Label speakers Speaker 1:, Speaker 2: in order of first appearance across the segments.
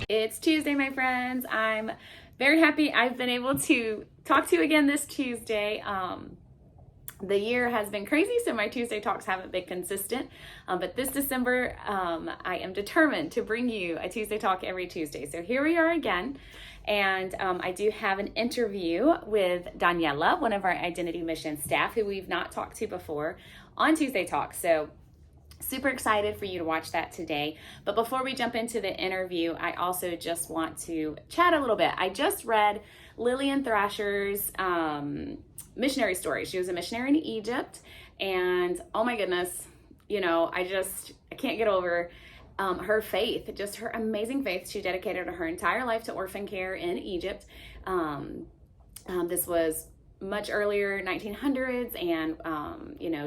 Speaker 1: It's Tuesday, my friends. I'm very happy I've been able to talk to you again this Tuesday. The year has been crazy, so my Tuesday talks haven't been consistent. But this December, I am determined to bring you a Tuesday talk every Tuesday. So here we are again. And I do have an interview with Daniela, one of our Identity Mission staff, who we've not talked to before on Tuesday Talk. So super excited for you to watch that today. But before we jump into the interview, I also just want to chat a little bit. I just read Lillian Thrasher's missionary story. She was a missionary in Egypt, and oh my goodness, I can't get over her faith, just her amazing faith. She dedicated her entire life to orphan care in Egypt. This was much earlier 1900s, and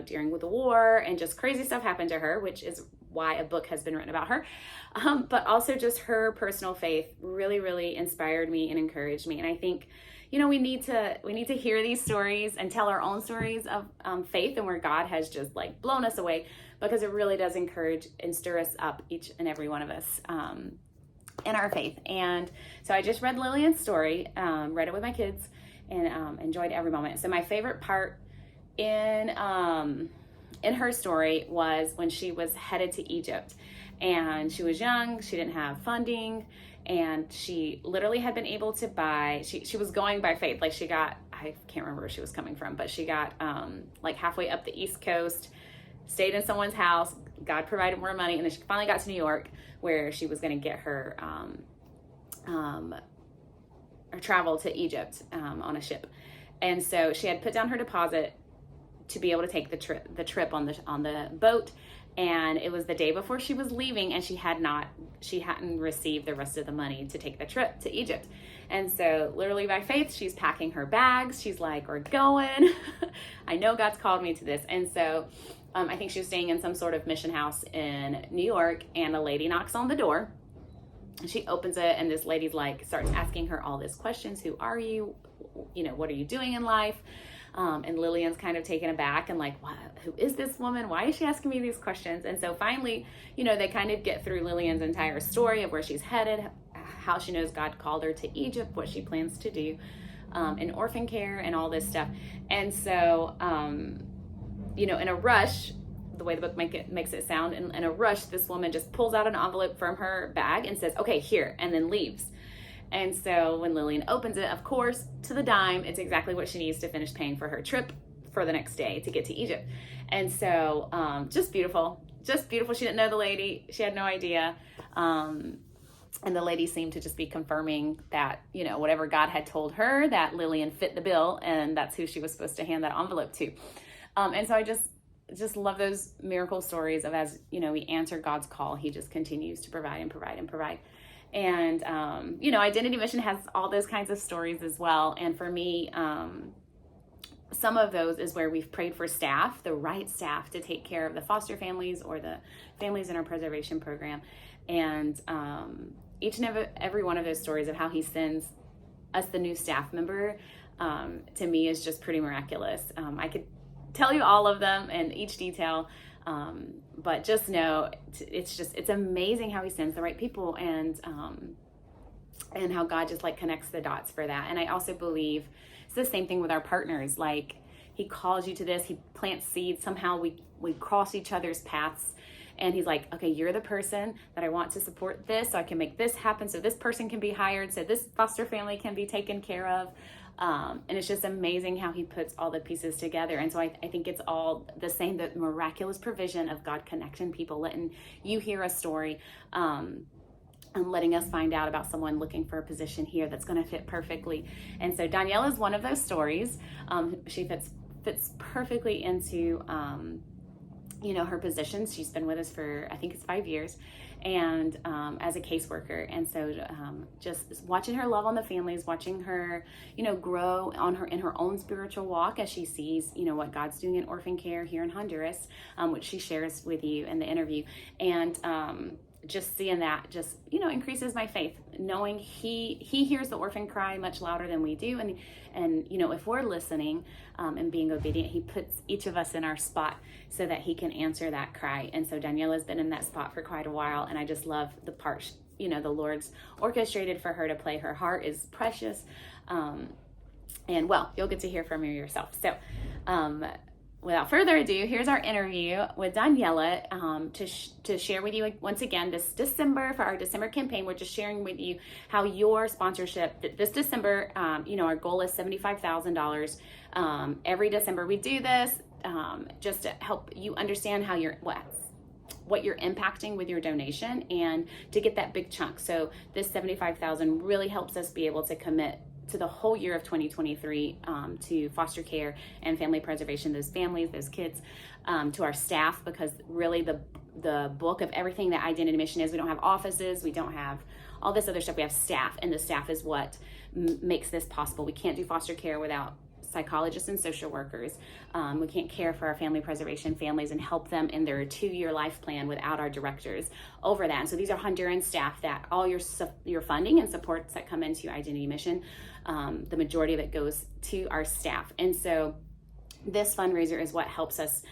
Speaker 1: during the war, and just crazy stuff happened to her, which is why a book has been written about her. But also just her personal faith really inspired me and encouraged me. And I think we need to hear these stories and tell our own stories of faith and where God has just blown us away, because it really does encourage and stir us up, each and every one of us, in our faith. And so I just read Lillian's story, read it with my kids, and enjoyed every moment. So my favorite part in her story was when she was headed to Egypt, and she was young, she didn't have funding, and she literally had been able to buy, she was going by faith. I can't remember where she was coming from, but she got halfway up the East Coast, stayed in someone's house, God provided more money, and then she finally got to New York, where she was going to get her or travel to Egypt on a ship. And so she had put down her deposit to be able to take the trip on the boat, and it was the day before she was leaving, and she hadn't received the rest of the money to take the trip to Egypt. And so literally by faith, she's packing her bags. She's like, we're going. I know God's called me to this. And so I think she was staying in some sort of mission house in New York, and a lady knocks on the door. She opens it, and this lady's starts asking her all these questions. Who are you? What are you doing in life? And Lillian's kind of taken aback and what? Who is this woman? Why is she asking me these questions? And so finally, they kind of get through Lillian's entire story of where she's headed, how she knows God called her to Egypt, what she plans to do in orphan care, and all this stuff. And so, in a rush, the way the book makes it sound, in a rush, this woman just pulls out an envelope from her bag and says, okay, here, and then leaves. And so when Lillian opens it, of course, to the dime, it's exactly what she needs to finish paying for her trip for the next day to get to Egypt. And so just beautiful. She didn't know the lady. She had no idea. And the lady seemed to just be confirming that, whatever God had told her, that Lillian fit the bill, and that's who she was supposed to hand that envelope to. And so I just love those miracle stories of, as we answer God's call, he just continues to provide and provide and provide. And Identity Mission has all those kinds of stories as well. And for me, some of those is where we've prayed for staff, the right staff, to take care of the foster families or the families in our preservation program. And each and every one of those stories of how he sends us the new staff member, to me, is just pretty miraculous. I could tell you all of them and each detail, but just know it's amazing how he sends the right people, and how God just connects the dots for that. And I also believe it's the same thing with our partners. He calls you to this, he plants seeds, somehow we cross each other's paths, and he's like, okay, you're the person that I want to support this, so I can make this happen, so this person can be hired, so this foster family can be taken care of. And it's just amazing how he puts all the pieces together. And so I think it's all the same, the miraculous provision of God connecting people, letting you hear a story, and letting us find out about someone looking for a position here that's going to fit perfectly. And so Daniela is one of those stories. She fits perfectly into her positions. She's been with us for, I think it's 5 years, and as a caseworker. And so just watching her love on the families, watching her, grow in her own spiritual walk as she sees, what God's doing in orphan care here in Honduras, which she shares with you in the interview. And just seeing that just, increases my faith, knowing he hears the orphan cry much louder than we do. And if we're listening and being obedient, he puts each of us in our spot so that he can answer that cry. And so Daniela's been in that spot for quite a while, and I just love the part the Lord's orchestrated for her to play. Her heart is precious. And well, you'll get to hear from her yourself. So without further ado, here's our interview with Daniela to share with you once again this December, for our December campaign. We're just sharing with you how your sponsorship this December, our goal is $75,000. Every December we do this just to help you understand how what you're impacting with your donation and to get that big chunk. So this $75,000 really helps us be able to commit to the whole year of 2023 to foster care and family preservation, those families, those kids, to our staff, because really the bulk of everything that Identity Mission is, we don't have offices, we don't have all this other stuff, we have staff, and the staff is what makes this possible. We can't do foster care without psychologists and social workers. We can't care for our family preservation families and help them in their 2-year life plan without our directors over that. And so these are Honduran staff that all your funding and supports that come into Identity Mission, the majority of it goes to our staff. And so this fundraiser is what helps us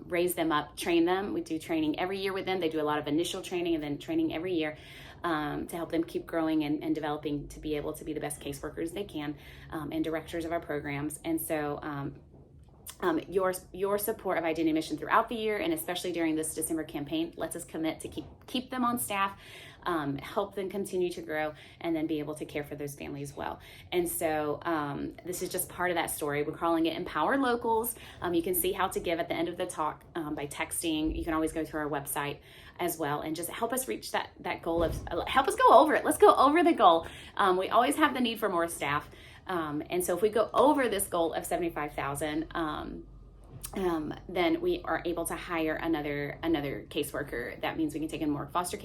Speaker 1: raise them up, train them. We do training every year with them. They do a lot of initial training and then training every year to help them keep growing and developing to be able to be the best caseworkers they can and directors of our programs. And so your support of Identity Mission throughout the year, and especially during this December campaign, lets us commit to keep them on staff, help them continue to grow, and then be able to care for those families well. And so this is just part of that story. We're calling it Empower Locals. You can see how to give at the end of the talk by texting. You can always go to our website as well, and just help us reach that goal of, help us go over it. Let's go over the goal. We always have the need for more staff. And so if we go over this goal of 75,000, then we are able to hire another caseworker. That means we can take in more foster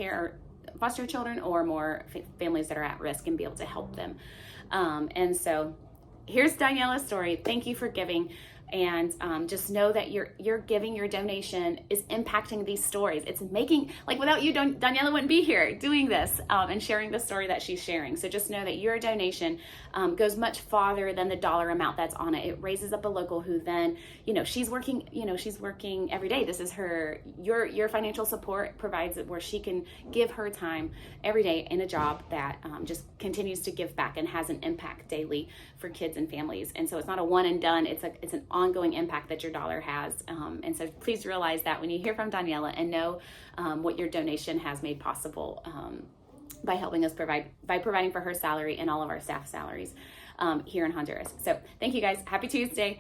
Speaker 1: children or more families that are at risk and be able to help them. And so here's Daniela's story. Thank you for giving. And just know that you're giving, your donation is impacting these stories. It's making, like, without you, Daniela wouldn't be here doing this and sharing the story that she's sharing. So just know that your donation goes much farther than the dollar amount that's on it. It raises up a local who then, she's working every day. This is your financial support provides it where she can give her time every day in a job that just continues to give back and has an impact daily for kids and families. And so it's not a one and done. It's an ongoing impact that your dollar has. And so please realize that when you hear from Daniela, and know what your donation has made possible by helping us by providing for her salary and all of our staff salaries here in Honduras. So thank you guys. Happy Tuesday.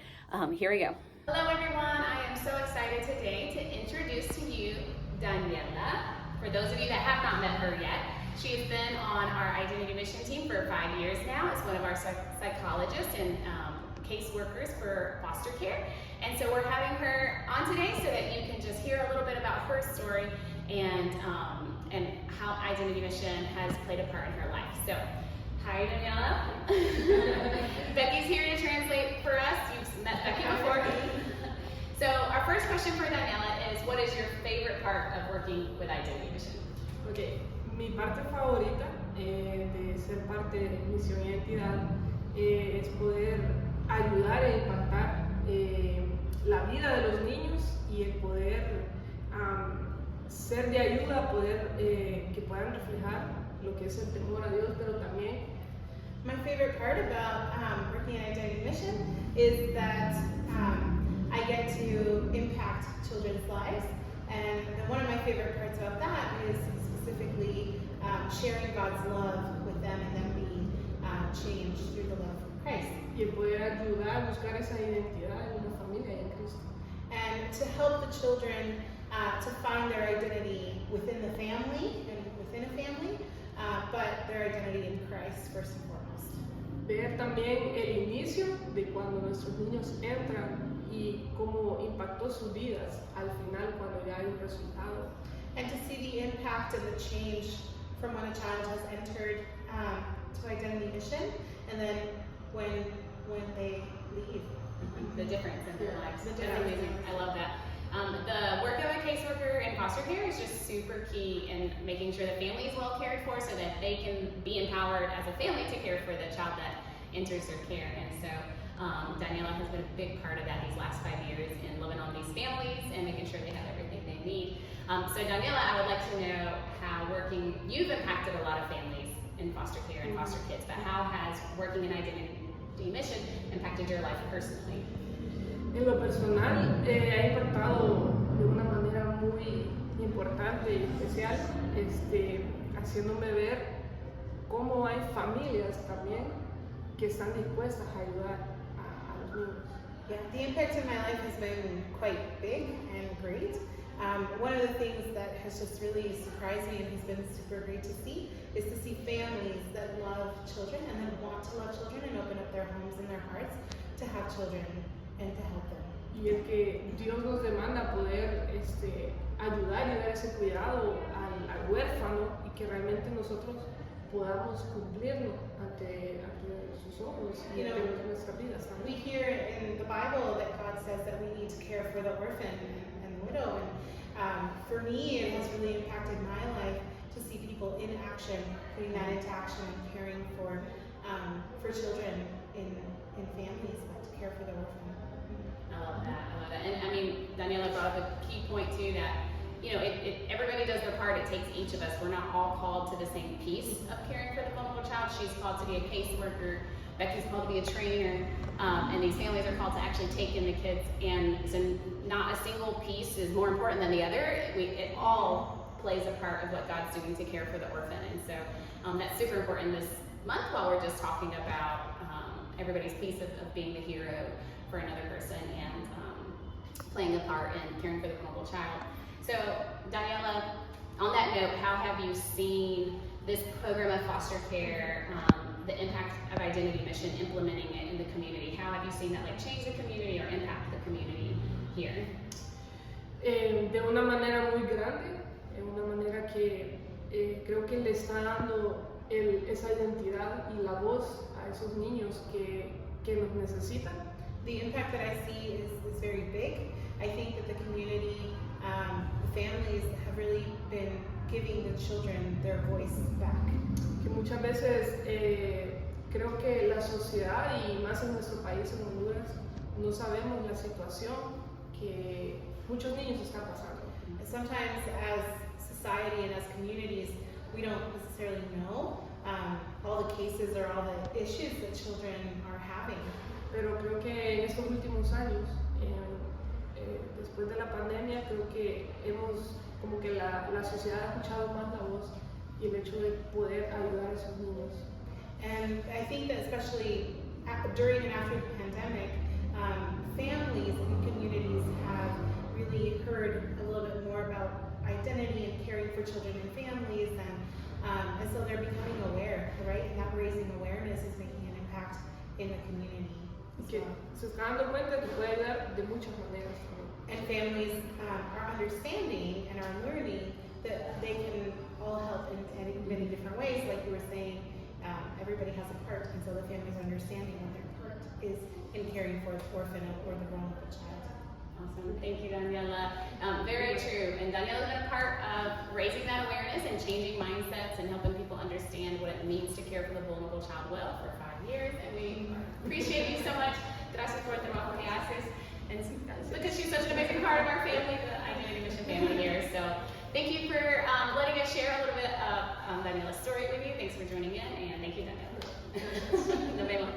Speaker 1: Here we go. Hello everyone. I am so excited today to introduce to you Daniela. For those of you that have not met her yet, she has been on our Identity Mission team for 5 years now. As one of our psychologists and caseworkers for foster care. And so we're having her on today so that you can just hear a little bit about her story and how Identity Mission has played a part in her life. So, hi Daniela. Becky's here to translate for us. You've met Becky before. So our first question for Daniela is, what is your favorite part of working with Identity Mission?
Speaker 2: Okay, mi parte favorita de ser parte de Misión y Identidad es poder ayudar e impactar la vida de los niños y el poder ser de ayuda, poder que puedan reflejar lo que es el temor a Dios, pero también.
Speaker 3: My favorite part about working at Identity Mission is that I get to impact children's lives, and one of my favorite parts about that is specifically sharing God's love with them and them being changed through the love of Christ.
Speaker 2: Y el poder ayudar a buscar esa identidad en una familia y en Cristo.
Speaker 3: And to help the children to find their identity within the family and within a family, but their identity in Christ first and foremost.
Speaker 2: Ver también el inicio de cuando nuestros niños entran y cómo impactó sus vidas al final cuando ya hay un resultado.
Speaker 3: And to see the impact of the change from when a child has entered to Identity Mission, and then when they leave.
Speaker 1: The difference in their lives.
Speaker 3: The
Speaker 1: That's
Speaker 3: difference.
Speaker 1: amazing. I love that. The work of a caseworker in foster care is just super key in making sure the family is well cared for so that they can be empowered as a family to care for the child that enters their care. And so Daniela has been a big part of that these last 5 years in living on these families and making sure they have everything they need. So Daniela, I would like to know how you've impacted a lot of families in foster care and foster kids, but how has working in Identity Mission impacted your life personally?
Speaker 2: En lo personal, ha impactado de una manera muy importante y especial, haciéndome ver cómo hay familias también que están dispuestas a ayudar a los niños.
Speaker 3: Yeah, the impact in my life has been quite big and great. One of the things that has just really surprised me and has been super great to see is to see families that love children and then want to love children and open up their homes and their hearts to have children and to help them.
Speaker 2: Y el que Dios nos demanda poder ayudar y dar ese cuidado al huérfano y que realmente nosotros podamos cumplirlo ante sus ojos y ante nuestras vidas
Speaker 3: We
Speaker 2: también.
Speaker 3: hear in the Bible that God says that we need to care for the orphan and the widow. And for me, it has really impacted my life to see people in action, putting that into action and caring for children in families, but to care for the orphan.
Speaker 1: I love that. And I mean, Daniela brought up a key point too, that everybody does their part. It takes each of us. We're not all called to the same piece of caring for the vulnerable child. She's called to be a caseworker. Becky's called to be a trainer. And these families are called to actually take in the kids. And so not a single piece is more important than the other. It all plays a part of what God's doing to care for the orphan. And so that's super important this month while we're just talking about everybody's piece of being the hero for another person and playing a part in caring for the vulnerable child. So, Daniela, on that note, how have you seen this program of foster care, the impact of Identity Mission, implementing it in the community? How have you seen that change the community or impact the community here?
Speaker 2: De una manera muy grande, de una manera que creo que le está dando esa identidad y la voz a esos niños que nos necesitan.
Speaker 3: The impact that I see is very big. I think that the community, the families have really been giving the children their voice back.
Speaker 2: Que muchas veces creo que la sociedad y más en nuestro país, en Honduras, no sabemos la situación que muchos niños están pasando.
Speaker 3: And sometimes as society and as communities, we don't necessarily know all the cases or all the issues that children are having.
Speaker 2: Pero creo que en estos últimos años, después de la pandemia, creo que como que la sociedad ha escuchado más la voz y el hecho de poder ayudar a esos niños.
Speaker 3: And I think that especially during and after the pandemic, families and communities have really heard a little bit more about identity and caring for children and families, and so they're becoming aware, right? And that raising awareness is making an impact in the community.
Speaker 2: Que se está dando cuenta que puede ayudar de muchas maneras también.
Speaker 3: And families are understanding and are learning that they can all help in many different ways. Like you were saying, everybody has a part, and so the families are understanding what their part is in caring for the orphan or the vulnerable child.
Speaker 1: Awesome. Thank you, Daniela. Very true. And Daniela's been a part of raising that awareness and changing mindsets and helping people understand what it means to care for the vulnerable child well for 5 years. And we appreciate you so much. Gracias por el trabajo que haces. And because she's such an amazing part of our family, the Identity Mission family here. So thank you for letting us share a little bit of Daniela's story with you. Thanks for joining in. And thank you, Daniela. Nos vemos.